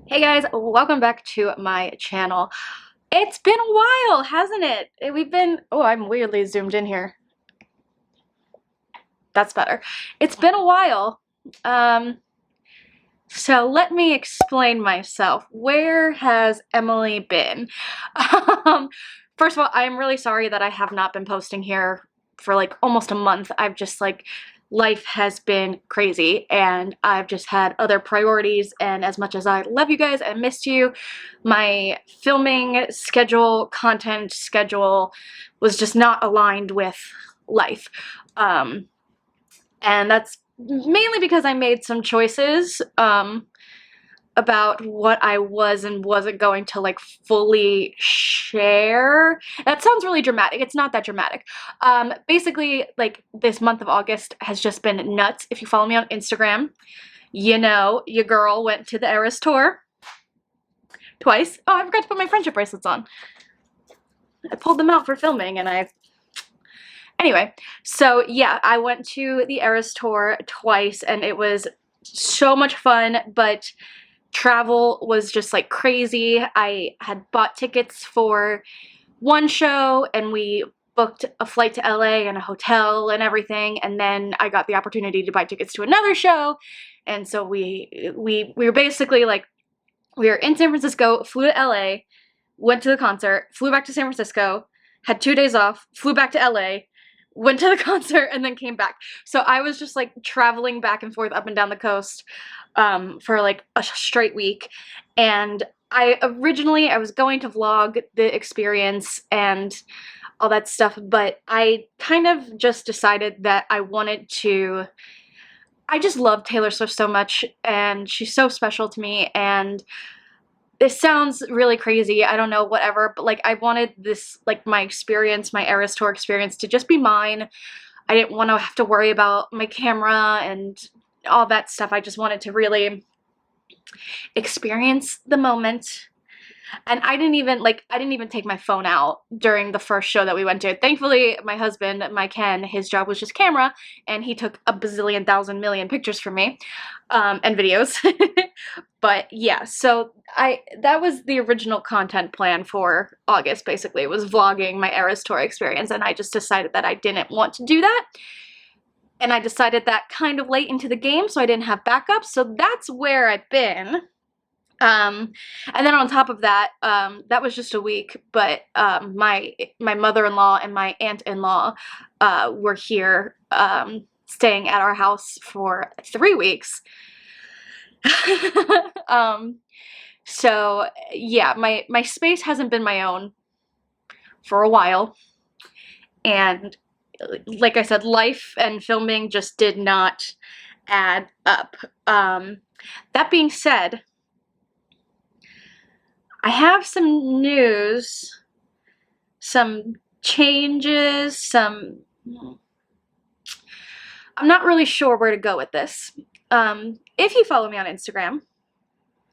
Hey guys, welcome back to my channel. It's been a while, hasn't it? Oh, I'm weirdly zoomed in here. That's better. It's been a while. Um, so let me explain myself. Where has Emily been? Um, First of all, I'm really sorry that I have not been posting here for like almost a month. I've just life has been crazy and I've just had other priorities, and as much as I love you guys and missed you, my filming schedule, content schedule was just not aligned with life. Um, and that's mainly because I made some choices about what I was and wasn't going to like fully share. That sounds really dramatic. It's not that dramatic. Basically, like this month of August has just been nuts. If you follow me on Instagram, you know your girl went to the Eras tour twice. Oh, I forgot to put my friendship bracelets on. I pulled them out for filming and Anyway, so yeah, I went to the Eras tour twice and it was so much fun, but travel was just like crazy. I had bought tickets for one show and we booked a flight to LA and a hotel and everything, and then I got the opportunity to buy tickets to another show, and so we were basically like, we were in San Francisco, flew to LA, went to the concert, flew back to San Francisco, had 2 days off, flew back to LA, went to the concert, and then came back. So I was just like traveling back and forth up and down the coast for like a straight week. And I was going to vlog the experience and all that stuff, but I kind of just decided that I just love Taylor Swift so much, and she's so special to me, and this sounds really crazy, I don't know, whatever, but like I wanted this, like my experience, my Eras Tour experience, to just be mine. I didn't want to have to worry about my camera and all that stuff. I just wanted to really experience the moment. And I didn't even take my phone out during the first show that we went to. Thankfully, my husband, my Ken, his job was just camera, and he took a bazillion thousand million pictures for me, and videos. But yeah, so that was the original content plan for August, basically. It was vlogging my Eras Tour experience, and I just decided that I didn't want to do that. And I decided that kind of late into the game, so I didn't have backup. So that's where I've been. And then on top of that, that was just a week, but my mother-in-law and my aunt-in-law were here staying at our house for 3 weeks. um, so yeah, my space hasn't been my own for a while, and like I said, life and filming just did not add up. That being said, I have some news, some changes, I'm not really sure where to go with this. If you follow me on Instagram,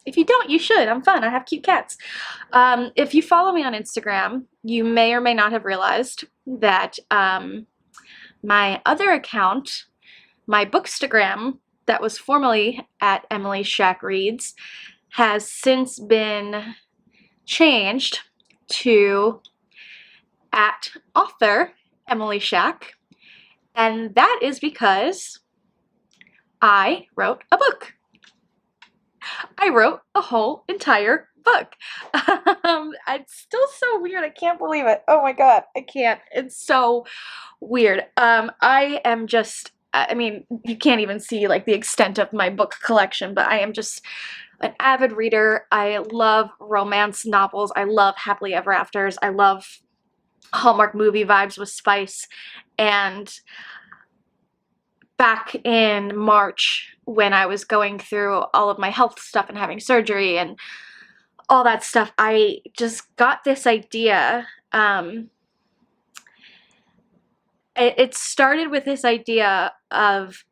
if you don't, you should. I'm fun. I have cute cats. If you follow me on Instagram, you may or may not have realized that my other account, my Bookstagram, that was formerly at Emily Shack Reads, has since been changed to at author Emily Shack, and that is because I wrote a book. I wrote a whole entire book. It's still so weird. I can't believe it. Oh my god, I can't. It's so weird. I mean, you can't even see like the extent of my book collection, but I am just an avid reader. I love romance novels. I love happily ever afters. I love Hallmark movie vibes with spice. And back in March, when I was going through all of my health stuff and having surgery and all that stuff, I just got this idea. It started with this idea of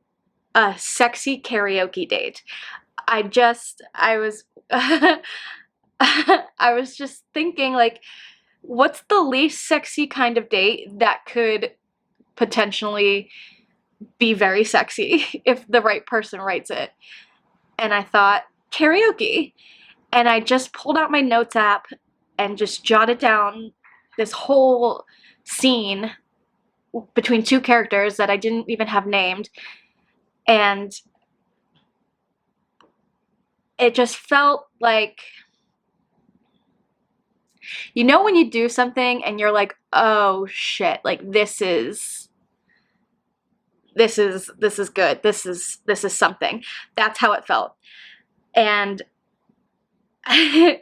a sexy karaoke date. I was I was just thinking, like, what's the least sexy kind of date that could potentially be very sexy if the right person writes it? And I thought, karaoke. And I just pulled out my notes app and just jotted down this whole scene between two characters that I didn't even have named. And it just felt like, you know, when you do something and you're like, oh shit, like this is good. This is something. That's how it felt. And I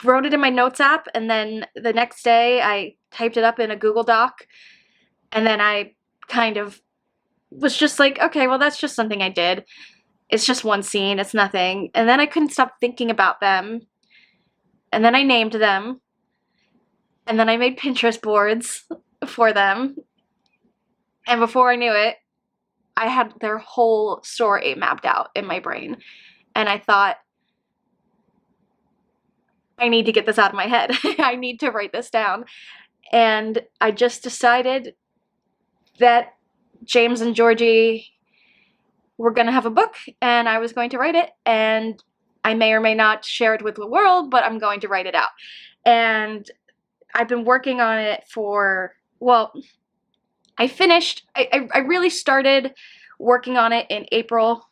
wrote it in my notes app, and then the next day I typed it up in a Google Doc, and then I kind of was just like, okay, well, that's just something I did. It's just one scene, it's nothing. And then I couldn't stop thinking about them, and then I named them, and then I made Pinterest boards for them, and before I knew it, I had their whole story mapped out in my brain. And I thought, I need to get this out of my head. I need to write this down. And I just decided that James and Georgie were going to have a book, and I was going to write it. And I may or may not share it with the world, but I'm going to write it out. And I've been working on it for, well, I really started working on it in April.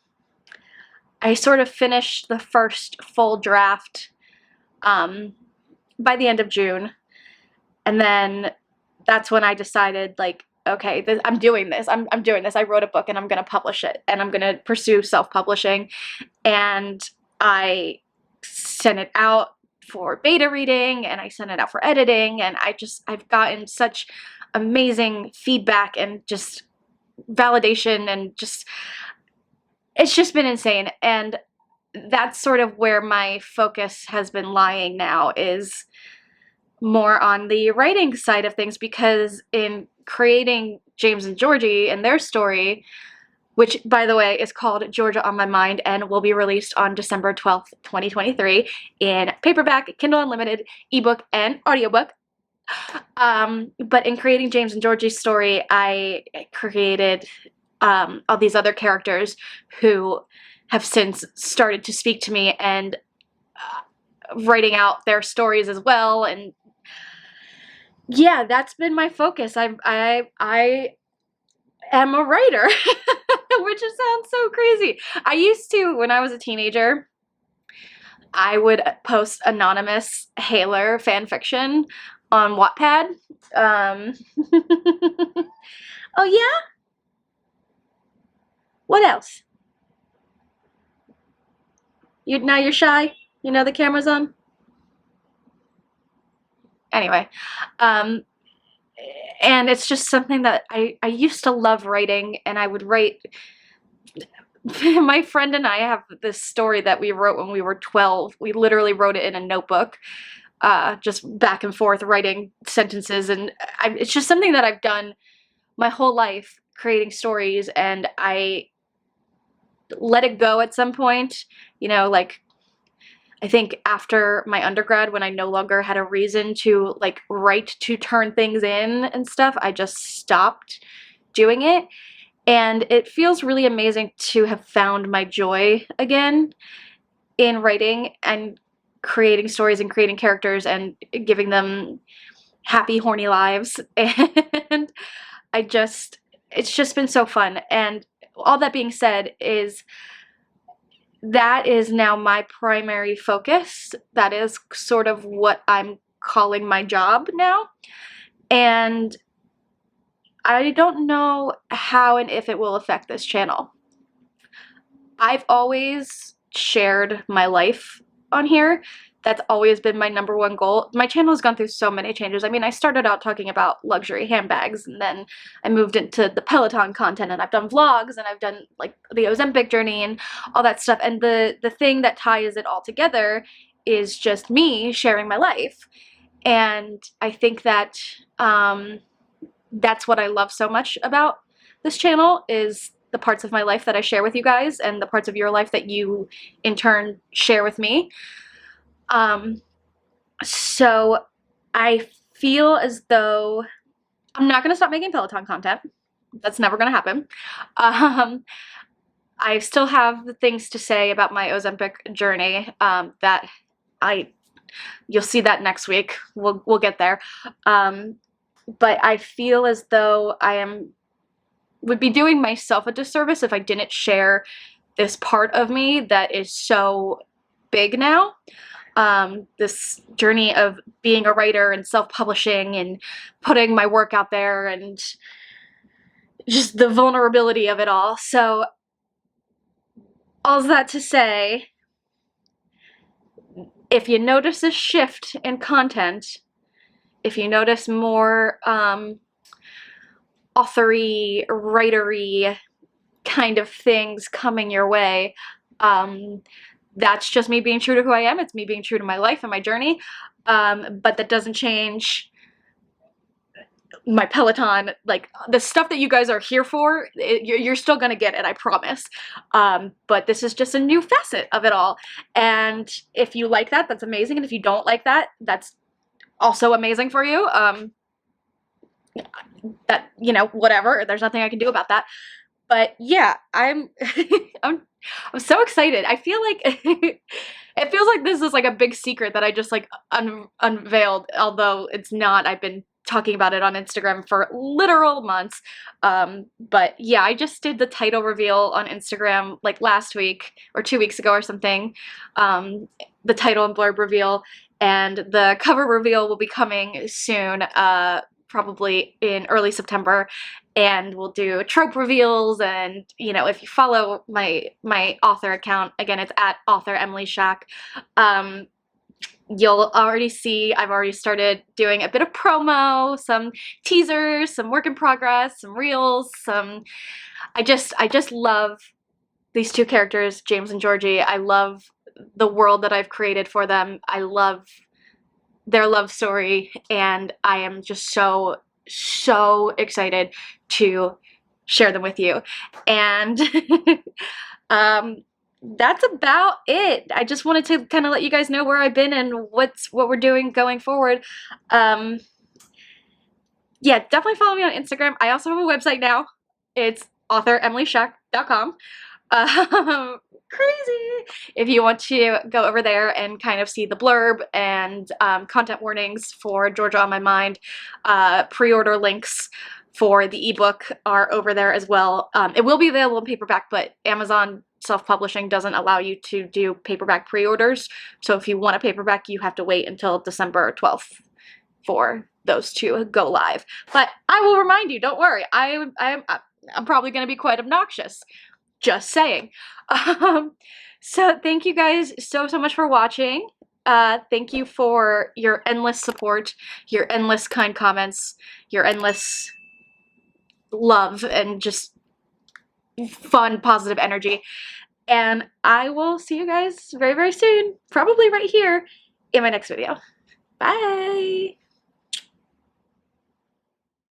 I sort of finished the first full draft by the end of June. And then that's when I decided, like, okay, I'm doing this. I'm doing this. I wrote a book and I'm going to publish it, and I'm going to pursue self-publishing. And I sent it out for beta reading, and I sent it out for editing, and I've gotten such amazing feedback and just validation, and it's just been insane. And that's sort of where my focus has been lying now, is more on the writing side of things, because in creating James and Georgie and their story, which, by the way, is called Georgia on My Mind and will be released on December 12th, 2023 in paperback, Kindle Unlimited, ebook, and audiobook. But in creating James and Georgie's story, I created all these other characters who have since started to speak to me, and writing out their stories as well. And yeah, that's been my focus. I am a writer, which sounds so crazy. I used to, when I was a teenager, I would post anonymous Hailer fan fiction on Wattpad. Oh yeah? What else? Now you're shy? You know the camera's on? Anyway, and it's just something that I used to love writing, and I would write. My friend and I have this story that we wrote when we were 12. We literally wrote it in a notebook, just back and forth writing sentences, and it's just something that I've done my whole life, creating stories, and I let it go at some point, you know, like, I think after my undergrad, when I no longer had a reason to, like, write to turn things in and stuff, I just stopped doing it. And it feels really amazing to have found my joy again in writing and creating stories and creating characters and giving them happy, horny lives. And it's just been so fun. And all that being said, that is now my primary focus. That is sort of what I'm calling my job now. And I don't know how and if it will affect this channel. I've always shared my life on here. That's always been my number one goal. My channel has gone through so many changes. I mean, I started out talking about luxury handbags, and then I moved into the Peloton content, and I've done vlogs, and I've done, like, the Ozempic journey and all that stuff. And the thing that ties it all together is just me sharing my life. And I think that that's what I love so much about this channel, is the parts of my life that I share with you guys, and the parts of your life that you in turn share with me. So I feel as though I'm not going to stop making Peloton content. That's never going to happen. I still have things to say about my Ozempic journey, that you'll see that next week. We'll get there. But I feel as though would be doing myself a disservice if I didn't share this part of me that is so big now. This journey of being a writer and self-publishing and putting my work out there and just the vulnerability of it all. So all that to say, if you notice a shift in content, if you notice more authory, writery kind of things coming your way, that's just me being true to who I am. It's me being true to my life and my journey. But that doesn't change my Peloton, like the stuff that you guys are here for, you're still gonna get it, I promise. But this is just a new facet of it all. And if you like that, that's amazing. And if you don't like that, that's also amazing for you. That, you know, whatever, there's nothing I can do about that. But yeah, I'm I'm so excited. I feel like it feels like this is like a big secret that I just like unveiled, although it's not. I've been talking about it on Instagram for literal months. But yeah, I just did the title reveal on Instagram like last week or 2 weeks ago or something. The title and blurb reveal, and the cover reveal will be coming soon, probably in early September. And we'll do trope reveals, and you know, if you follow my author account, again, it's at author Emily Shack, you'll already see I've already started doing a bit of promo, some teasers, some work in progress, some reels, some I just love these two characters, James and Georgie. I love the world that I've created for them. I love their love story, and I am just so excited to share them with you. And that's about it. I just wanted to kind of let you guys know where I've been and what we're doing going forward. Yeah, definitely follow me on Instagram. I also have a website now. It's authoremilyshack.com. Crazy. If you want to go over there and kind of see the blurb and content warnings for Georgia on My Mind, pre-order links for the ebook are over there as well. It will be available in paperback, but Amazon self-publishing doesn't allow you to do paperback pre-orders. So if you want a paperback, you have to wait until December 12th for those to go live. But I will remind you, don't worry. I'm probably going to be quite obnoxious. Just saying. So thank you guys so much for watching. Thank you for your endless support, your endless kind comments, your endless love, and just fun, positive energy. And I will see you guys very soon, probably right here in my next video. Bye!